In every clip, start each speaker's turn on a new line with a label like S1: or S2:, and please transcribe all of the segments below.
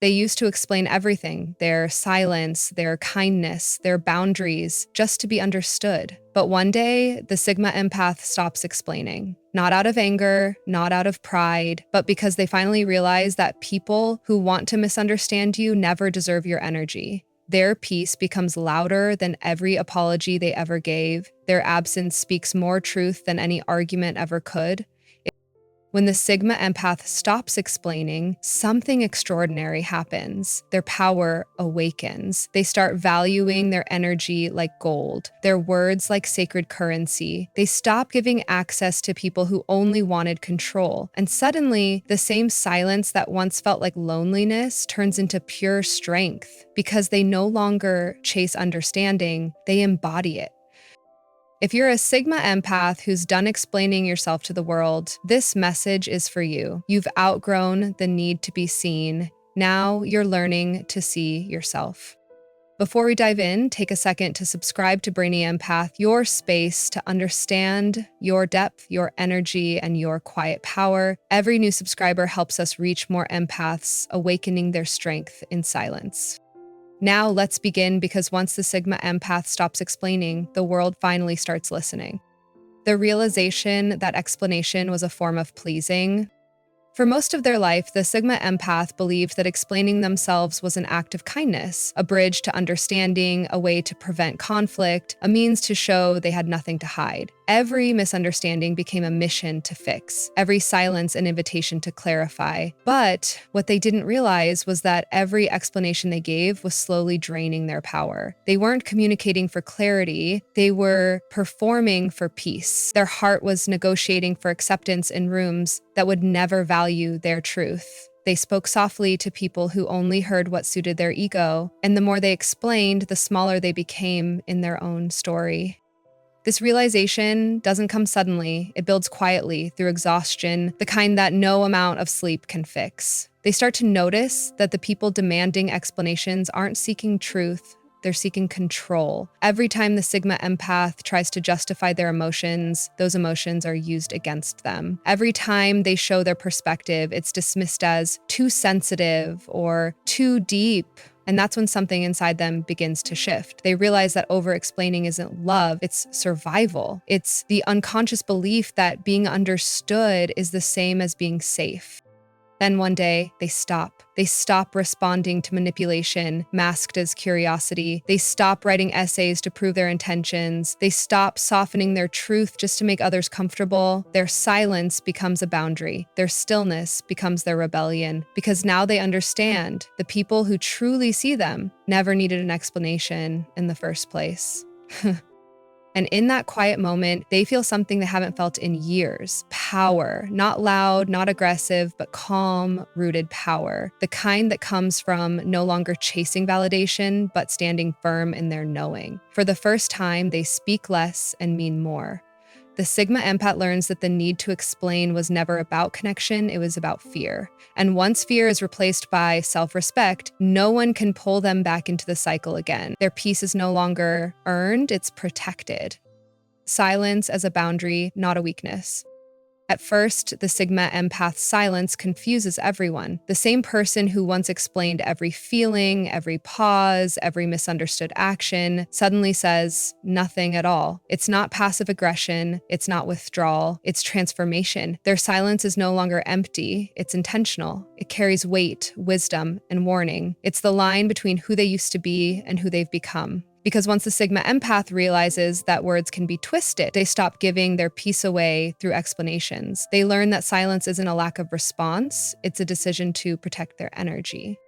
S1: They used to explain everything, their silence, their kindness, their boundaries, just to be understood. But one day, the Sigma Empath stops explaining. Not out of anger, not out of pride, but because they finally realize that people who want to misunderstand you never deserve your energy. Their peace becomes louder than every apology they ever gave. Their absence speaks more truth than any argument ever could. When the Sigma Empath stops explaining, something extraordinary happens. Their power awakens. They start valuing their energy like gold, their words like sacred currency. They stop giving access to people who only wanted control. And suddenly, the same silence that once felt like loneliness turns into pure strength because they no longer chase understanding, they embody it. If you're a Sigma empath who's done explaining yourself to the world, this message is for you. You've outgrown the need to be seen. Now you're learning to see yourself. Before we dive in, take a second to subscribe to Brainy Empath, your space to understand your depth, your energy, and your quiet power. Every new subscriber helps us reach more empaths, awakening their strength in silence. Now let's begin, because once the Sigma Empath stops explaining, the world finally starts listening. The realization that explanation was a form of pleasing. For most of their life, the Sigma Empath believed that explaining themselves was an act of kindness, a bridge to understanding, a way to prevent conflict, a means to show they had nothing to hide. Every misunderstanding became a mission to fix, every silence an invitation to clarify. But what they didn't realize was that every explanation they gave was slowly draining their power. They weren't communicating for clarity, they were performing for peace. Their heart was negotiating for acceptance in rooms that would never value their truth. They spoke softly to people who only heard what suited their ego, and the more they explained, the smaller they became in their own story. This realization doesn't come suddenly, it builds quietly through exhaustion, the kind that no amount of sleep can fix. They start to notice that the people demanding explanations aren't seeking truth, they're seeking control. Every time the Sigma Empath tries to justify their emotions, those emotions are used against them. Every time they show their perspective, it's dismissed as too sensitive or too deep. And that's when something inside them begins to shift. They realize that over-explaining isn't love, it's survival. It's the unconscious belief that being understood is the same as being safe. Then one day, they stop. They stop responding to manipulation, masked as curiosity. They stop writing essays to prove their intentions. They stop softening their truth just to make others comfortable. Their silence becomes a boundary. Their stillness becomes their rebellion. Because now they understand the people who truly see them never needed an explanation in the first place. And in that quiet moment, they feel something they haven't felt in years. Power. Not loud, not aggressive, but calm, rooted power. The kind that comes from no longer chasing validation, but standing firm in their knowing. For the first time, they speak less and mean more. The Sigma Empath learns that the need to explain was never about connection, it was about fear. And once fear is replaced by self-respect, no one can pull them back into the cycle again. Their peace is no longer earned, it's protected. Silence as a boundary, not a weakness. At first, the Sigma Empath's silence confuses everyone. The same person who once explained every feeling, every pause, every misunderstood action, suddenly says nothing at all. It's not passive aggression, it's not withdrawal, it's transformation. Their silence is no longer empty, it's intentional. It carries weight, wisdom, and warning. It's the line between who they used to be and who they've become. Because once the Sigma Empath realizes that words can be twisted, they stop giving their peace away through explanations. They learn that silence isn't a lack of response, it's a decision to protect their energy.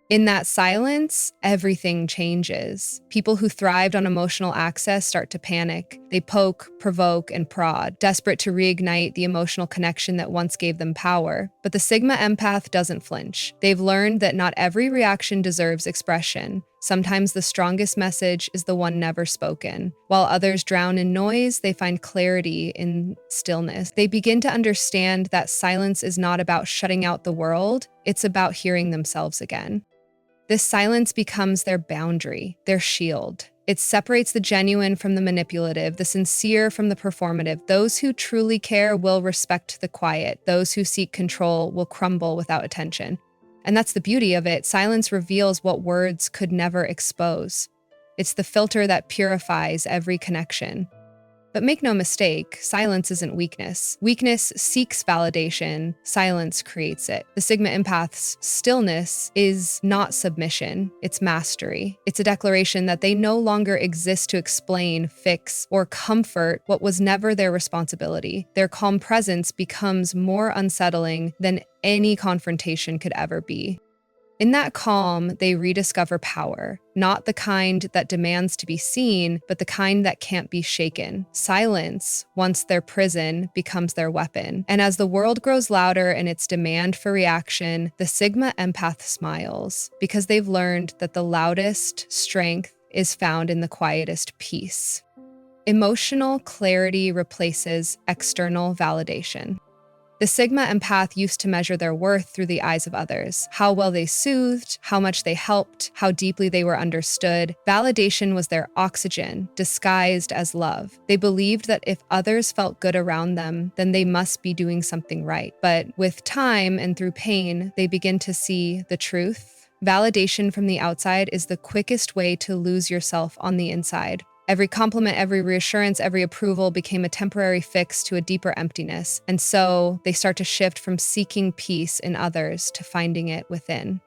S1: In that silence, everything changes. People who thrived on emotional access start to panic. They poke, provoke, and prod, desperate to reignite the emotional connection that once gave them power. But the Sigma Empath doesn't flinch. They've learned that not every reaction deserves expression. Sometimes the strongest message is the one never spoken. While others drown in noise, they find clarity in stillness. They begin to understand that silence is not about shutting out the world, it's about hearing themselves again. This silence becomes their boundary, their shield. It separates the genuine from the manipulative, the sincere from the performative. Those who truly care will respect the quiet. Those who seek control will crumble without attention. And that's the beauty of it. Silence reveals what words could never expose. It's the filter that purifies every connection. But make no mistake, silence isn't weakness. Weakness seeks validation, silence creates it. The Sigma Empath's stillness is not submission, it's mastery. It's a declaration that they no longer exist to explain, fix, or comfort what was never their responsibility. Their calm presence becomes more unsettling than any confrontation could ever be. In that calm, they rediscover power, not the kind that demands to be seen, but the kind that can't be shaken. Silence, once their prison, becomes their weapon. And as the world grows louder in its demand for reaction, the Sigma Empath smiles, because they've learned that the loudest strength is found in the quietest peace. Emotional clarity replaces external validation. The Sigma Empath used to measure their worth through the eyes of others, how well they soothed, how much they helped, how deeply they were understood. Validation was their oxygen, disguised as love. They believed that if others felt good around them, then they must be doing something right. But with time and through pain, they begin to see the truth. Validation from the outside is the quickest way to lose yourself on the inside. Every compliment, every reassurance, every approval became a temporary fix to a deeper emptiness. And so they start to shift from seeking peace in others to finding it within.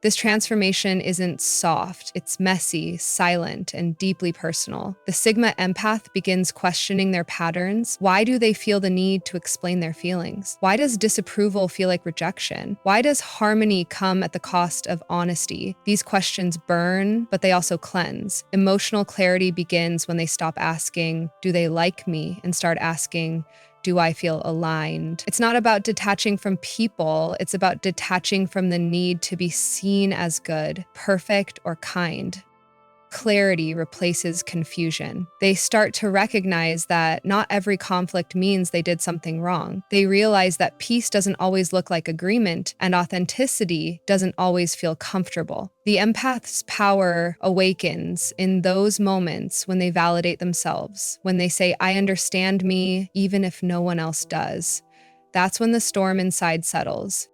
S1: This transformation isn't soft, it's messy, silent, and deeply personal. The Sigma Empath begins questioning their patterns. Why do they feel the need to explain their feelings? Why does disapproval feel like rejection? Why does harmony come at the cost of honesty? These questions burn, but they also cleanse. Emotional clarity begins when they stop asking, "Do they like me?" and start asking, "Do I feel aligned?" It's not about detaching from people, it's about detaching from the need to be seen as good, perfect, or kind. Clarity replaces confusion. They start to recognize that not every conflict means they did something wrong. They realize that peace doesn't always look like agreement, and authenticity doesn't always feel comfortable. The empath's power awakens in those moments when they validate themselves, when they say, "I understand me, even if no one else does." That's when the storm inside settles.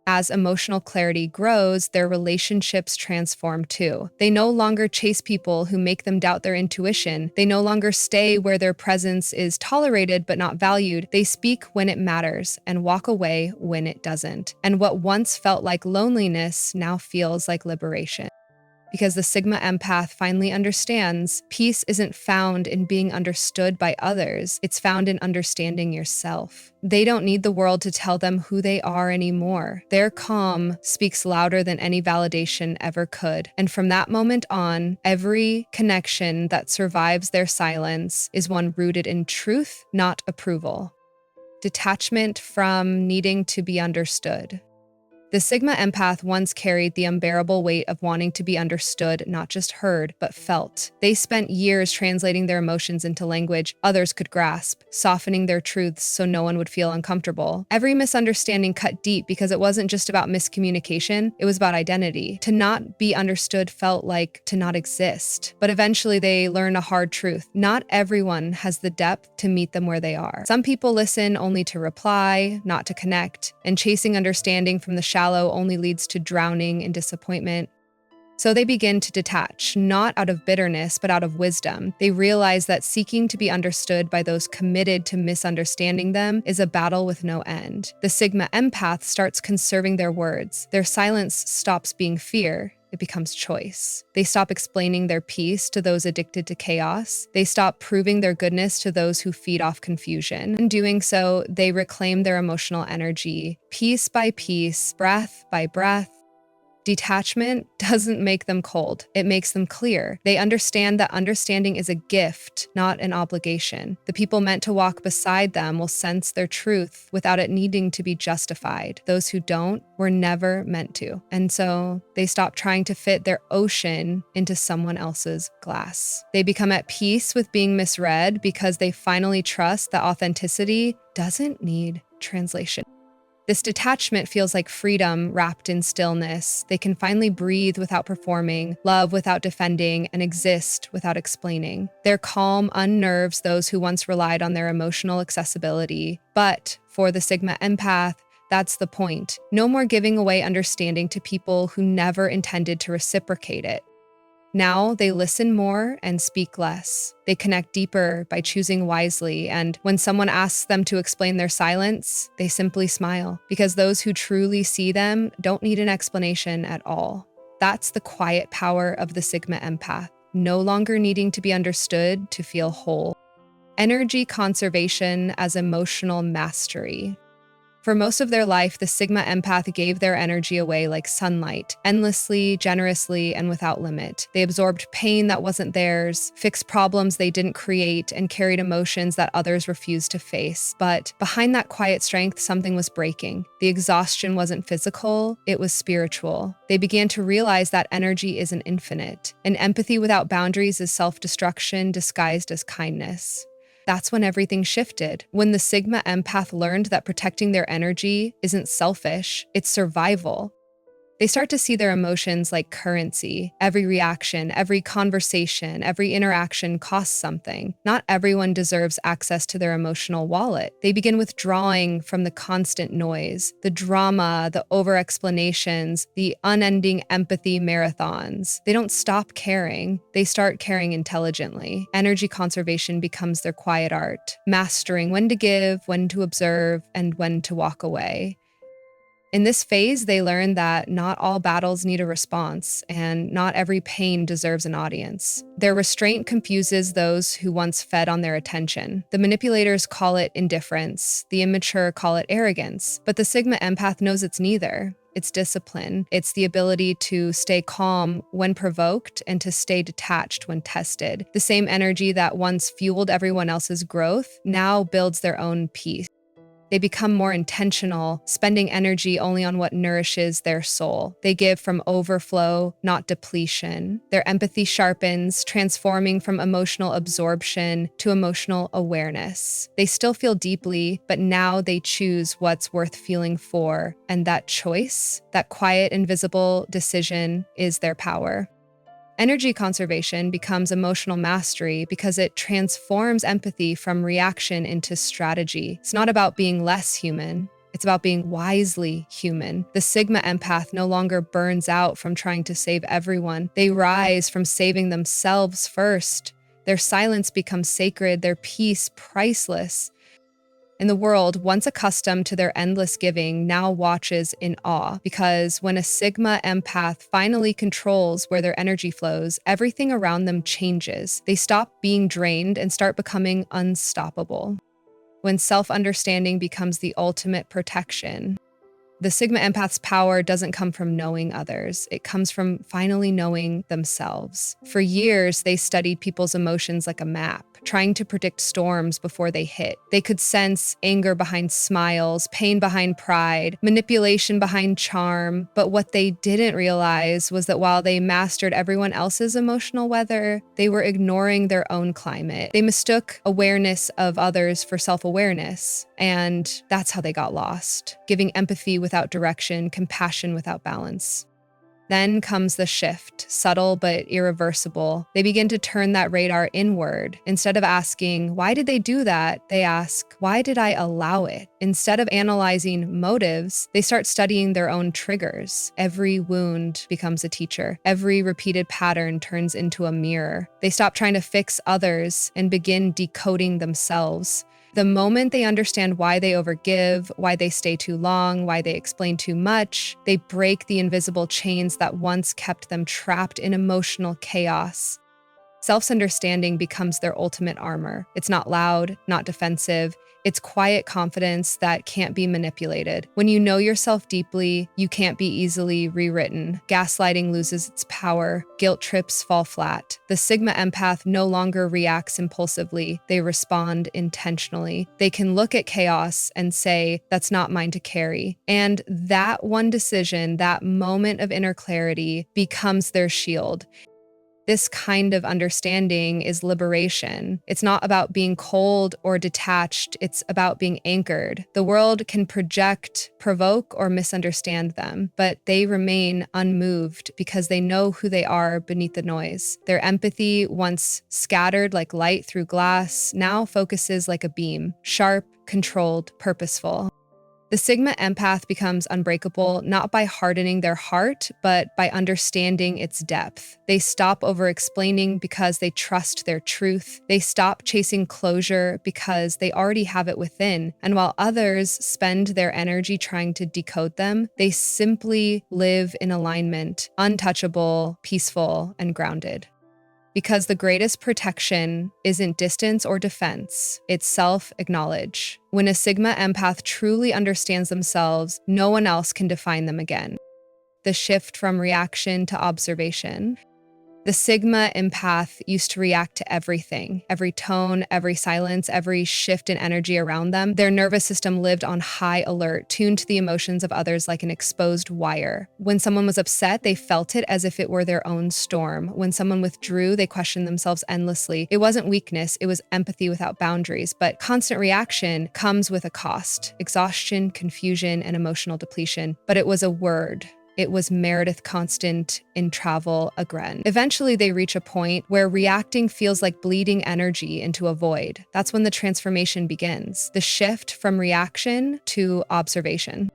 S1: As emotional clarity grows, their relationships transform too. They no longer chase people who make them doubt their intuition. They no longer stay where their presence is tolerated but not valued. They speak when it matters and walk away when it doesn't. And what once felt like loneliness now feels like liberation. Because the Sigma Empath finally understands peace isn't found in being understood by others, it's found in understanding yourself. They don't need the world to tell them who they are anymore. Their calm speaks louder than any validation ever could. And from that moment on, every connection that survives their silence is one rooted in truth, not approval. Detachment from needing to be understood. The Sigma Empath once carried the unbearable weight of wanting to be understood, not just heard, but felt. They spent years translating their emotions into language others could grasp, softening their truths so no one would feel uncomfortable. Every misunderstanding cut deep because it wasn't just about miscommunication, it was about identity. To not be understood felt like to not exist. But eventually they learned a hard truth. Not everyone has the depth to meet them where they are. Some people listen only to reply, not to connect, and chasing understanding from the shallow only leads to drowning in disappointment. So they begin to detach, not out of bitterness, but out of wisdom. They realize that seeking to be understood by those committed to misunderstanding them is a battle with no end. The Sigma Empath starts conserving their words. Their silence stops being fear. It becomes choice. They stop explaining their peace to those addicted to chaos. They stop proving their goodness to those who feed off confusion. In doing so, they reclaim their emotional energy, piece by piece, breath by breath. Detachment doesn't make them cold, it makes them clear. They understand that understanding is a gift, not an obligation. The people meant to walk beside them will sense their truth without it needing to be justified. Those who don't were never meant to. And so they stop trying to fit their ocean into someone else's glass. They become at peace with being misread because they finally trust that authenticity doesn't need translation. This detachment feels like freedom wrapped in stillness. They can finally breathe without performing, love without defending, and exist without explaining. Their calm unnerves those who once relied on their emotional accessibility. But for the Sigma Empath, That's the point. No more giving away understanding to people who never intended to reciprocate it. Now they listen more and speak less. They connect deeper by choosing wisely, and when someone asks them to explain their silence, they simply smile, because those who truly see them don't need an explanation at all. That's the quiet power of the Sigma Empath, no longer needing to be understood to feel whole. Energy conservation as emotional mastery. For most of their life, the Sigma Empath gave their energy away like sunlight, endlessly, generously, and without limit. They absorbed pain that wasn't theirs, fixed problems they didn't create, and carried emotions that others refused to face. But behind that quiet strength, something was breaking. The exhaustion wasn't physical, it was spiritual. They began to realize that energy isn't infinite, and empathy without boundaries is self-destruction disguised as kindness. That's when everything shifted, when the Sigma Empath learned that protecting their energy isn't selfish, it's survival. They start to see their emotions like currency. Every reaction, every conversation, every interaction costs something. Not everyone deserves access to their emotional wallet. They begin withdrawing from the constant noise, the drama, the over-explanations, the unending empathy marathons. They don't stop caring. They start caring intelligently. Energy conservation becomes their quiet art, mastering when to give, when to observe, and when to walk away. In this phase, they learn that not all battles need a response, and not every pain deserves an audience. Their restraint confuses those who once fed on their attention. The manipulators call it indifference, the immature call it arrogance, but the Sigma Empath knows it's neither. It's discipline. It's the ability to stay calm when provoked and to stay detached when tested. The same energy that once fueled everyone else's growth now builds their own peace. They become more intentional, spending energy only on what nourishes their soul. They give from overflow, not depletion. Their empathy sharpens, transforming from emotional absorption to emotional awareness. They still feel deeply, but now they choose what's worth feeling for. And that choice, that quiet, invisible decision, is their power. Energy conservation becomes emotional mastery because it transforms empathy from reaction into strategy. It's not about being less human. It's about being wisely human. The Sigma Empath no longer burns out from trying to save everyone. They rise from saving themselves first. Their silence becomes sacred, their peace priceless. And the world, once accustomed to their endless giving, now watches in awe, because when a Sigma Empath finally controls where their energy flows, everything around them changes. They stop being drained and start becoming unstoppable. When self-understanding becomes the ultimate protection, the Sigma Empath's power doesn't come from knowing others. It comes from finally knowing themselves. For years, they studied people's emotions like a map, trying to predict storms before they hit. They could sense anger behind smiles, pain behind pride, manipulation behind charm. But what they didn't realize was that while they mastered everyone else's emotional weather, they were ignoring their own climate. They mistook awareness of others for self-awareness, and that's how they got lost, giving empathy without direction, compassion without balance. Then comes the shift, subtle but irreversible. They begin to turn that radar inward. Instead of asking, why did they do that? They ask, why did I allow it? Instead of analyzing motives, they start studying their own triggers. Every wound becomes a teacher. Every repeated pattern turns into a mirror. They stop trying to fix others and begin decoding themselves. The moment they understand why they overgive, why they stay too long, why they explain too much, they break the invisible chains that once kept them trapped in emotional chaos. Self-understanding becomes their ultimate armor. It's not loud, not defensive. It's quiet confidence that can't be manipulated. When you know yourself deeply, you can't be easily rewritten. Gaslighting loses its power. Guilt trips fall flat. The Sigma Empath no longer reacts impulsively. They respond intentionally. They can look at chaos and say, that's not mine to carry. And that one decision, that moment of inner clarity, becomes their shield. This kind of understanding is liberation. It's not about being cold or detached, it's about being anchored. The world can project, provoke, or misunderstand them, but they remain unmoved because they know who they are beneath the noise. Their empathy, once scattered like light through glass, now focuses like a beam, sharp, controlled, purposeful. The Sigma empath becomes unbreakable not by hardening their heart, but by understanding its depth. They stop over-explaining because they trust their truth. They stop chasing closure because they already have it within. And while others spend their energy trying to decode them, they simply live in alignment, untouchable, peaceful, and grounded. Because the greatest protection isn't distance or defense, it's self-acknowledge. When a Sigma empath truly understands themselves, no one else can define them again. The shift from reaction to observation. The Sigma empath used to react to everything, every tone, every silence, every shift in energy around them. Their nervous system lived on high alert, tuned to the emotions of others like an exposed wire. When someone was upset, they felt it as if it were their own storm. When someone withdrew, they questioned themselves endlessly. It wasn't weakness, it was empathy without boundaries. But constant reaction comes with a cost: exhaustion, confusion, and emotional depletion. But it was a word. It was Meredith Constant in Travel Agren. Eventually, they reach a point where reacting feels like bleeding energy into a void. That's when the transformation begins, the shift from reaction to observation.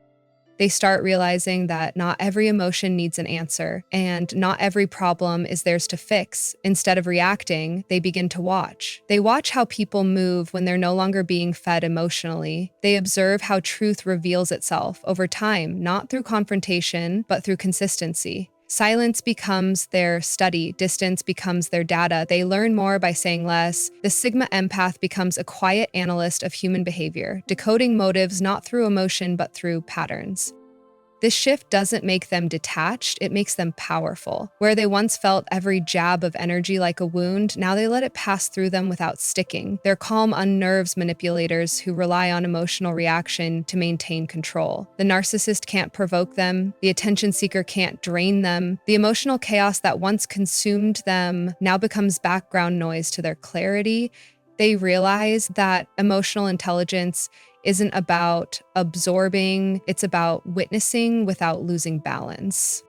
S1: They start realizing that not every emotion needs an answer, and not every problem is theirs to fix. Instead of reacting, they begin to watch. They watch how people move when they're no longer being fed emotionally. They observe how truth reveals itself over time, not through confrontation, but through consistency. Silence becomes their study, distance becomes their data. They learn more by saying less. The Sigma empath becomes a quiet analyst of human behavior, decoding motives not through emotion but through patterns. This shift doesn't make them detached, it makes them powerful. Where they once felt every jab of energy like a wound, now they let it pass through them without sticking. Their calm unnerves manipulators who rely on emotional reaction to maintain control. The narcissist can't provoke them, the attention seeker can't drain them. The emotional chaos that once consumed them now becomes background noise to their clarity. They realize that emotional intelligence isn't about absorbing, it's about witnessing without losing balance.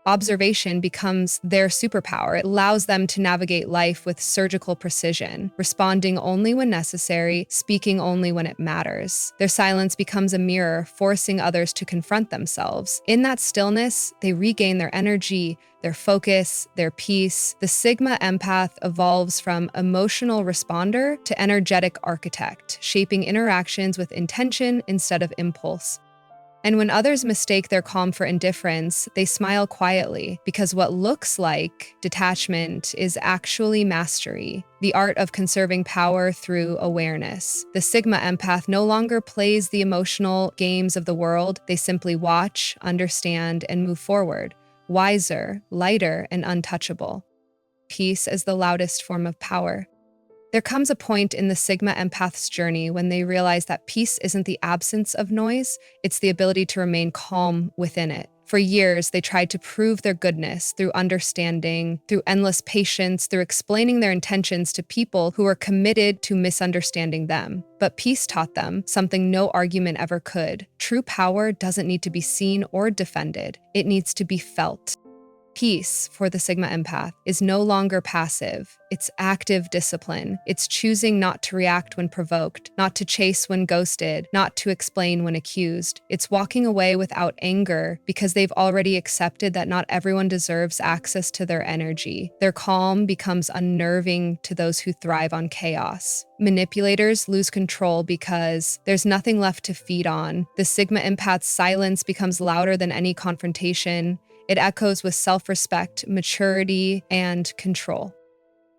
S1: Observation becomes their superpower. It allows them to navigate life with surgical precision, responding only when necessary, speaking only when it matters. Their silence becomes a mirror, forcing others to confront themselves. In that stillness, they regain their energy, their focus, their peace. The Sigma empath evolves from emotional responder to energetic architect, shaping interactions with intention instead of impulse. And when others mistake their calm for indifference, they smile quietly, because what looks like detachment is actually mastery, the art of conserving power through awareness. The Sigma empath no longer plays the emotional games of the world. They simply watch, understand, and move forward, wiser, lighter, and untouchable. Peace is the loudest form of power. There comes a point in the Sigma empath's journey when they realize that peace isn't the absence of noise, it's the ability to remain calm within it. For years, they tried to prove their goodness through understanding, through endless patience, through explaining their intentions to people who were committed to misunderstanding them. But peace taught them something no argument ever could. True power doesn't need to be seen or defended. It needs to be felt. Peace, for the Sigma empath, is no longer passive. It's active discipline. It's choosing not to react when provoked, not to chase when ghosted, not to explain when accused. It's walking away without anger because they've already accepted that not everyone deserves access to their energy. Their calm becomes unnerving to those who thrive on chaos. Manipulators lose control because there's nothing left to feed on. The Sigma empath's silence becomes louder than any confrontation. It echoes with self-respect, maturity, and control.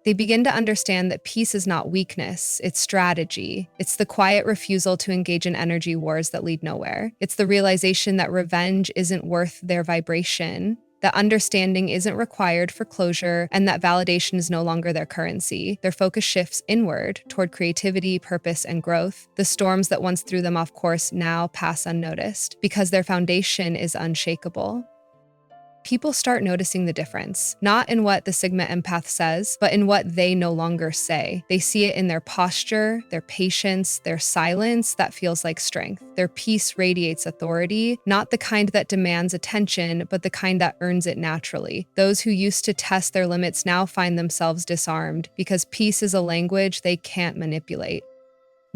S1: They begin to understand that peace is not weakness, it's strategy. It's the quiet refusal to engage in energy wars that lead nowhere. It's the realization that revenge isn't worth their vibration, that understanding isn't required for closure, and that validation is no longer their currency. Their focus shifts inward, toward creativity, purpose, and growth. The storms that once threw them off course now pass unnoticed, because their foundation is unshakable. People start noticing the difference, not in what the Sigma empath says, but in what they no longer say. They see it in their posture, their patience, their silence that feels like strength. Their peace radiates authority, not the kind that demands attention, but the kind that earns it naturally. Those who used to test their limits now find themselves disarmed, because peace is a language they can't manipulate.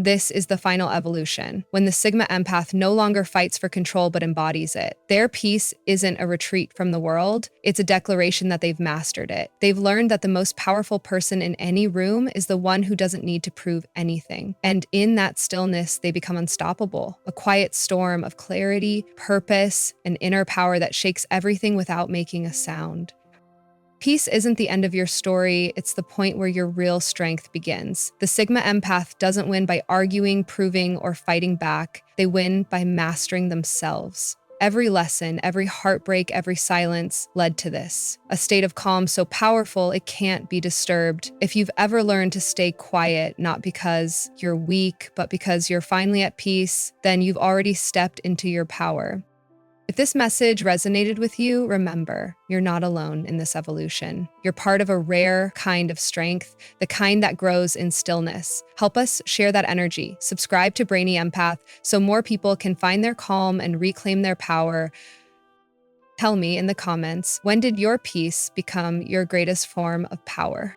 S1: This is the final evolution, when the Sigma Empath no longer fights for control but embodies it. Their peace isn't a retreat from the world, it's a declaration that they've mastered it. They've learned that the most powerful person in any room is the one who doesn't need to prove anything. And in that stillness, they become unstoppable, a quiet storm of clarity, purpose, and inner power that shakes everything without making a sound. Peace isn't the end of your story, it's the point where your real strength begins. The Sigma Empath doesn't win by arguing, proving, or fighting back. They win by mastering themselves. Every lesson, every heartbreak, every silence led to this. A state of calm so powerful it can't be disturbed. If you've ever learned to stay quiet, not because you're weak, but because you're finally at peace, then you've already stepped into your power. If this message resonated with you, remember, you're not alone in this evolution. You're part of a rare kind of strength, the kind that grows in stillness. Help us share that energy. Subscribe to Brainy Empath so more people can find their calm and reclaim their power. Tell me in the comments, when did your peace become your greatest form of power?